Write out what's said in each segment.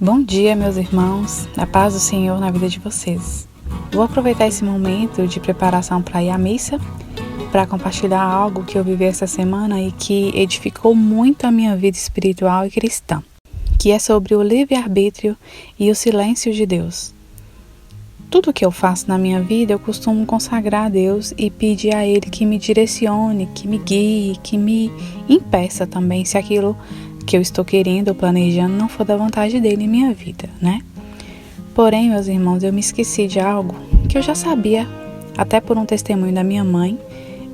Bom dia, meus irmãos, a paz do Senhor na vida de vocês. Vou aproveitar esse momento de preparação para ir à missa, para compartilhar algo que eu vivi essa semana e que edificou muito a minha vida espiritual e cristã, que é sobre o livre-arbítrio e o silêncio de Deus. Tudo que eu faço na minha vida, eu costumo consagrar a Deus e pedir a Ele que me direcione, que me guie, que me impeça também se aquilo que eu estou querendo ou planejando não for da vontade dele em minha vida, né? Porém, meus irmãos, eu me esqueci de algo que eu já sabia, até por um testemunho da minha mãe,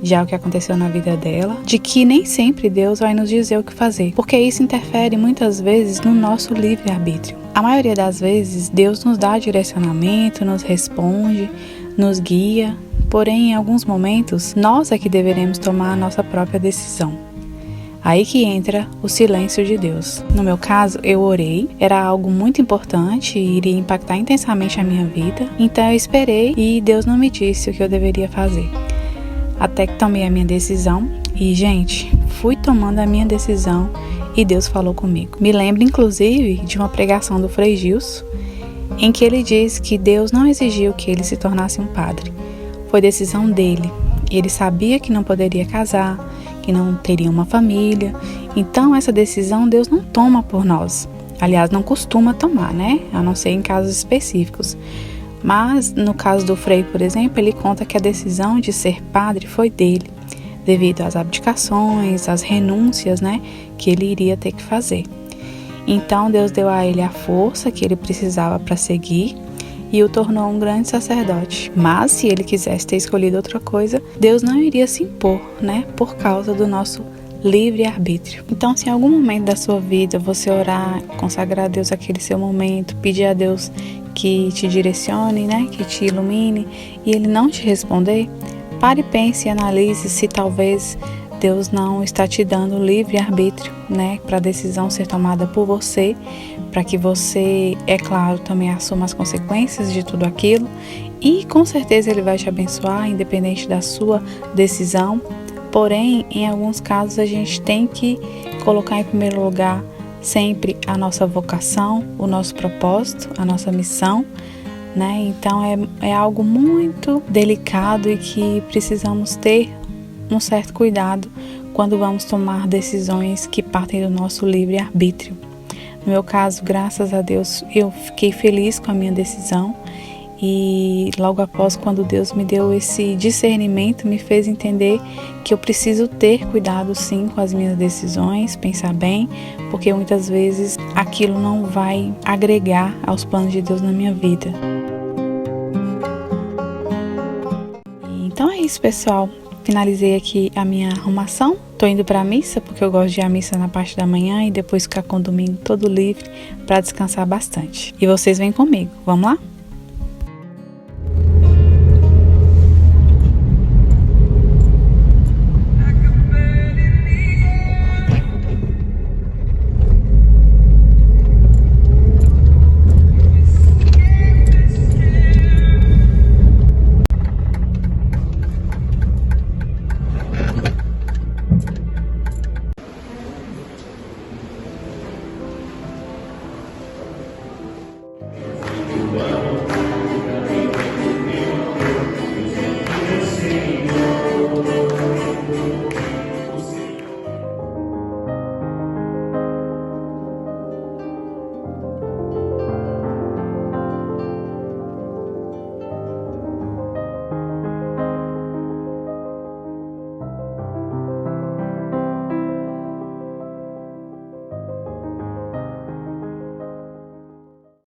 de algo que aconteceu na vida dela, de que nem sempre Deus vai nos dizer o que fazer, porque isso interfere muitas vezes no nosso livre-arbítrio. A maioria das vezes, Deus nos dá direcionamento, nos responde, nos guia, porém, em alguns momentos, nós é que deveremos tomar a nossa própria decisão. Aí que entra o silêncio de Deus. No meu caso, eu orei, era algo muito importante e iria impactar intensamente a minha vida, então eu esperei e Deus não me disse o que eu deveria fazer. Até que tomei a minha decisão e, gente, fui tomando a minha decisão e Deus falou comigo. Me lembro, inclusive, de uma pregação do Frei Gilson, em que ele diz que Deus não exigiu que ele se tornasse um padre. Foi decisão dele. Ele sabia que não poderia casar, que não teria uma família. Então, essa decisão Deus não toma por nós. Aliás, não costuma tomar, né? A não ser em casos específicos. Mas, no caso do Frei, por exemplo, ele conta que a decisão de ser padre foi dele, devido às abdicações, às renúncias, né, que ele iria ter que fazer. Então, Deus deu a ele a força que ele precisava para seguir e o tornou um grande sacerdote. Mas, se ele quisesse ter escolhido outra coisa, Deus não iria se impor, né, por causa do nosso livre-arbítrio. Então, se em algum momento da sua vida você orar, consagrar a Deus aquele seu momento, pedir a Deus que te direcione, né, que te ilumine, e Ele não te responder, pare, pense e analise se talvez Deus não está te dando livre-arbítrio, né, para a decisão ser tomada por você, para que você, é claro, também assuma as consequências de tudo aquilo, e com certeza Ele vai te abençoar, independente da sua decisão. Porém, em alguns casos a gente tem que colocar em primeiro lugar sempre a nossa vocação, o nosso propósito, a nossa missão, né? Então é algo muito delicado e que precisamos ter um certo cuidado quando vamos tomar decisões que partem do nosso livre-arbítrio. No meu caso, graças a Deus, eu fiquei feliz com a minha decisão e logo após, quando Deus me deu esse discernimento, me fez entender que eu preciso ter cuidado sim com as minhas decisões, pensar bem, porque muitas vezes aquilo não vai agregar aos planos de Deus na minha vida. Então é isso, pessoal. Finalizei aqui a minha arrumação. Tô indo para a missa, porque eu gosto de ir à missa na parte da manhã e depois ficar com o domingo todo livre para descansar bastante. E vocês vêm comigo, vamos lá?